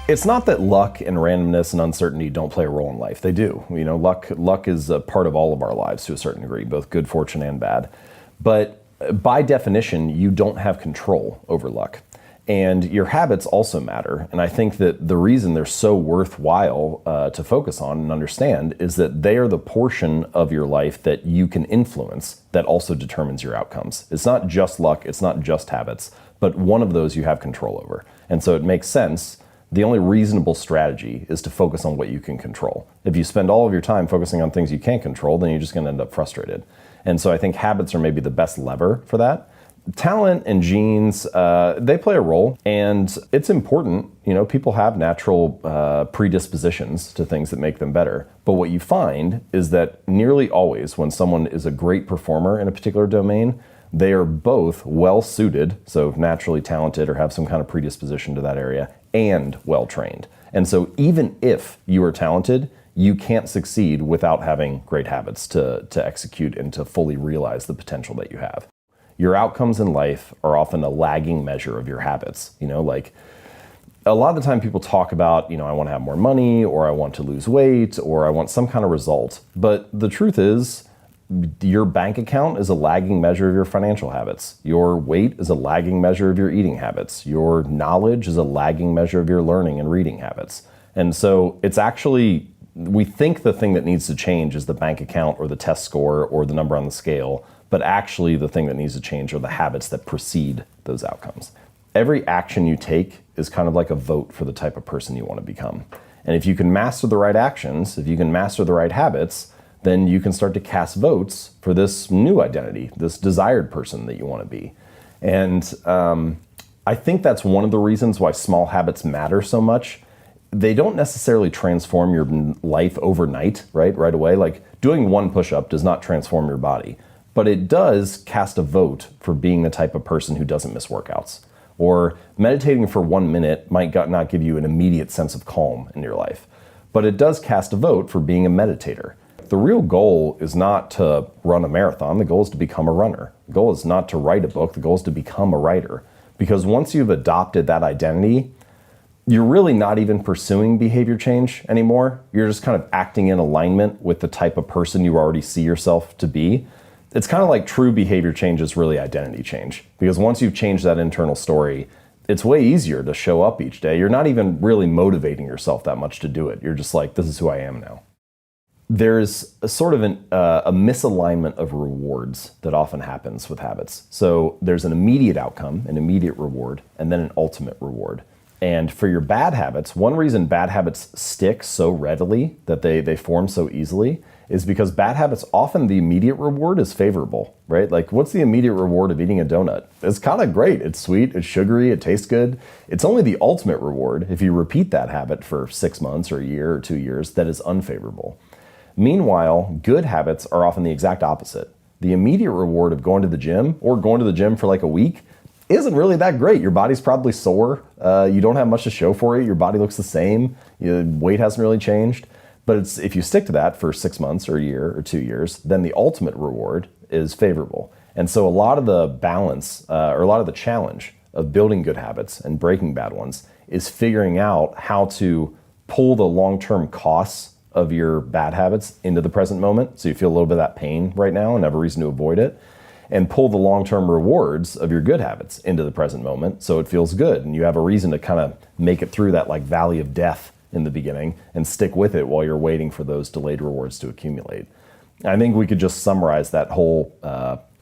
It's not that luck and randomness and uncertainty don't play a role in life. They do. You know, luck is a part of all of our lives to a certain degree, both good fortune and bad. But by definition, you don't have control over luck. And your habits also matter. And I think that the reason they're so worthwhile to focus on and understand is that they are the portion of your life that you can influence that also determines your outcomes. It's not just luck, it's not just habits, but one of those you have control over. And so it makes sense. The only reasonable strategy is to focus on what you can control. If you spend all of your time focusing on things you can't control, then you're just going to end up frustrated. And so I think habits are maybe the best lever for that. Talent and genes, they play a role, and it's important. You know, people have natural predispositions to things that make them better. But what you find is that nearly always when someone is a great performer in a particular domain, they are both well-suited, so naturally talented or have some kind of predisposition to that area, and well-trained. And so even if you are talented, you can't succeed without having great habits to execute and to fully realize the potential that you have. Your outcomes in life are often a lagging measure of your habits. You know, like a lot of the time people talk about, you know, I want to have more money, or I want to lose weight, or I want some kind of result. But the truth is, your bank account is a lagging measure of your financial habits. Your weight is a lagging measure of your eating habits. Your knowledge is a lagging measure of your learning and reading habits. And so it's actually, we think the thing that needs to change is the bank account or the test score or the number on the scale, but actually the thing that needs to change are the habits that precede those outcomes. Every action you take is kind of like a vote for the type of person you want to become. And if you can master the right actions, if you can master the right habits, then you can start to cast votes for this new identity, this desired person that you want to be. And I think that's one of the reasons why small habits matter so much. They don't necessarily transform your life overnight, right away. Like doing one push-up does not transform your body, but it does cast a vote for being the type of person who doesn't miss workouts. Or meditating for 1 minute might not give you an immediate sense of calm in your life, but it does cast a vote for being a meditator. The real goal is not to run a marathon. The goal is to become a runner. The goal is not to write a book. The goal is to become a writer. Because once you've adopted that identity, you're really not even pursuing behavior change anymore. You're just kind of acting in alignment with the type of person you already see yourself to be. It's kind of like true behavior change is really identity change. Because once you've changed that internal story, it's way easier to show up each day. You're not even really motivating yourself that much to do it. You're just like, this is who I am now. There's a sort of a misalignment of rewards that often happens with habits. So there's an immediate outcome, an immediate reward, and then an ultimate reward. And for your bad habits, one reason bad habits stick so readily, that they form so easily, is because bad habits, often the immediate reward is favorable, right? Like what's the immediate reward of eating a donut? It's kind of great. It's sweet, it's sugary, it tastes good. It's only the ultimate reward, if you repeat that habit for 6 months or a year or 2 years, that is unfavorable. Meanwhile, good habits are often the exact opposite. The immediate reward of going to the gym or going to the gym for like a week isn't really that great. Your body's probably sore. You don't have much to show for it. Your body looks the same. Your weight hasn't really changed. But if you stick to that for 6 months or a year or 2 years, then the ultimate reward is favorable. And so a lot of the balance or a lot of the challenge of building good habits and breaking bad ones is figuring out how to pull the long-term costs of your bad habits into the present moment, so you feel a little bit of that pain right now and have a reason to avoid it, and pull the long-term rewards of your good habits into the present moment so it feels good and you have a reason to kind of make it through that like valley of death in the beginning and stick with it while you're waiting for those delayed rewards to accumulate. I think we could just summarize that whole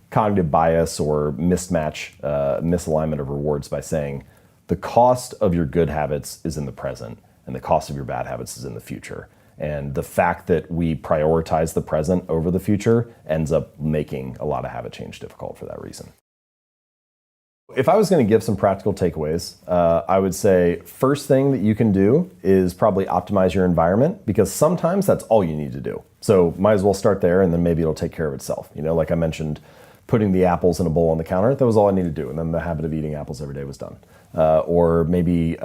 cognitive bias or misalignment of rewards by saying the cost of your good habits is in the present and the cost of your bad habits is in the future. And the fact that we prioritize the present over the future ends up making a lot of habit change difficult for that reason. If I was going to give some practical takeaways, I would say first thing that you can do is probably optimize your environment, because sometimes that's all you need to do. So might as well start there and then maybe it'll take care of itself. You know, like I mentioned, putting the apples in a bowl on the counter, that was all I needed to do. And then the habit of eating apples every day was done. or maybe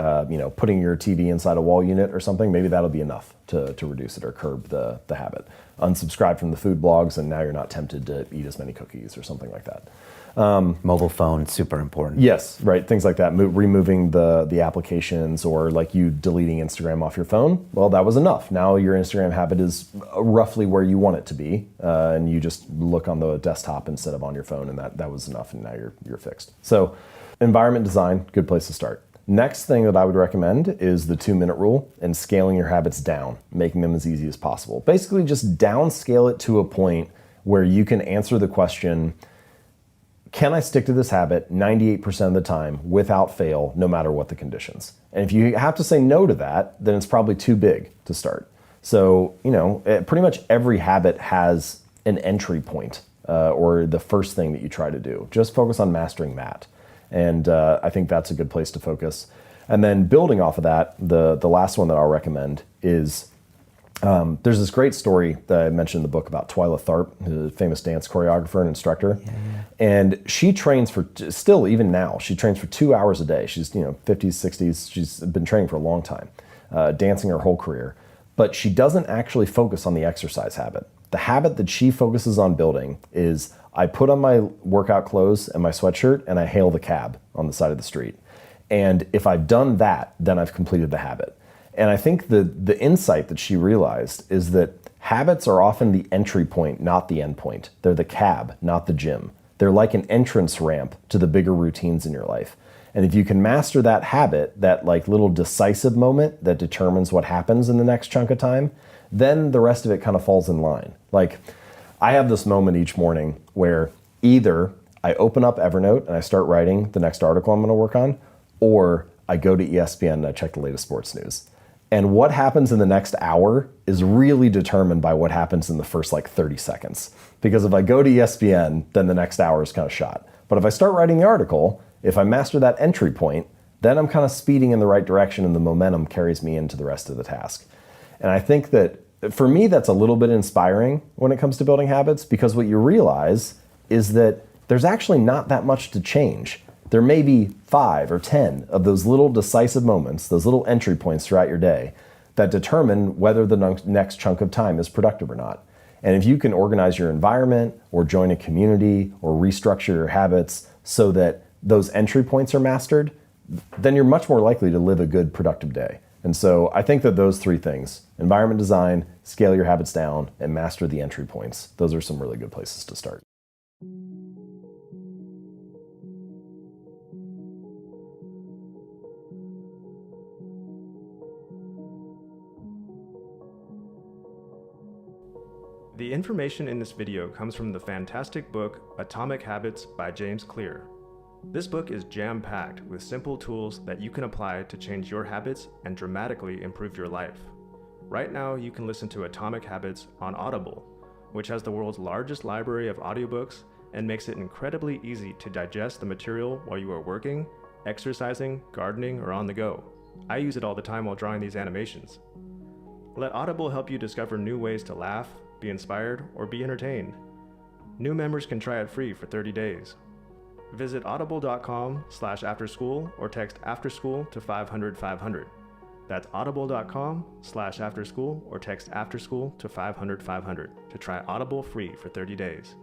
putting your TV inside a wall unit or something. Maybe that'll be enough to reduce it or curb the habit. Unsubscribe from the food blogs, and now you're not tempted to eat as many cookies or something like that. Mobile phone, super important. Yes, right, things like that. Removing the applications, or like you deleting Instagram off your phone. Well, that was enough. Now your Instagram habit is roughly where you want it to be, and you just look on the desktop instead of on your phone, and that was enough, and now you're fixed. So environment design, good place to start. Next thing that I would recommend is the 2-minute rule and scaling your habits down, making them as easy as possible. Basically just downscale it to a point where you can answer the question, can I stick to this habit 98% of the time without fail, no matter what the conditions? And if you have to say no to that, then it's probably too big to start. So, pretty much every habit has an entry point, or the first thing that you try to do. Just focus on mastering that. And I think that's a good place to focus. And then building off of that, the last one that I'll recommend is, there's this great story that I mentioned in the book about Twyla Tharp, who's a famous dance choreographer and instructor. Yeah. And she trains still even now, she trains for 2 hours a day. She's 50s, 60s. She's been training for a long time, dancing her whole career. But she doesn't actually focus on the exercise habit. The habit that she focuses on building is, I put on my workout clothes and my sweatshirt and I hail the cab on the side of the street. And if I've done that, then I've completed the habit. And I think the insight that she realized is that habits are often the entry point, not the end point. They're the cab, not the gym. They're like an entrance ramp to the bigger routines in your life. And if you can master that habit, that like little decisive moment that determines what happens in the next chunk of time, then the rest of it kind of falls in line. Like, I have this moment each morning where either I open up Evernote and I start writing the next article I'm going to work on, or I go to ESPN and I check the latest sports news. And what happens in the next hour is really determined by what happens in the first 30 seconds. Because if I go to ESPN, then the next hour is kind of shot. But if I start writing the article, if I master that entry point, then I'm kind of speeding in the right direction and the momentum carries me into the rest of the task. And I think that for me, that's a little bit inspiring when it comes to building habits, because what you realize is that there's actually not that much to change. There may be 5 or 10 of those little decisive moments, those little entry points throughout your day that determine whether the next chunk of time is productive or not. And if you can organize your environment or join a community or restructure your habits so that those entry points are mastered, then you're much more likely to live a good, productive day. And so I think that those 3 things, environment design, scale your habits down, and master the entry points, those are some really good places to start. The information in this video comes from the fantastic book Atomic Habits by James Clear. This book is jam-packed with simple tools that you can apply to change your habits and dramatically improve your life. Right now, you can listen to Atomic Habits on Audible, which has the world's largest library of audiobooks and makes it incredibly easy to digest the material while you are working, exercising, gardening, or on the go. I use it all the time while drawing these animations. Let Audible help you discover new ways to laugh, be inspired, or be entertained. New members can try it free for 30 days. Visit audible.com/afterschool or text afterschool to 500-500. That's audible.com/afterschool or text afterschool to 500-500 to try Audible free for 30 days.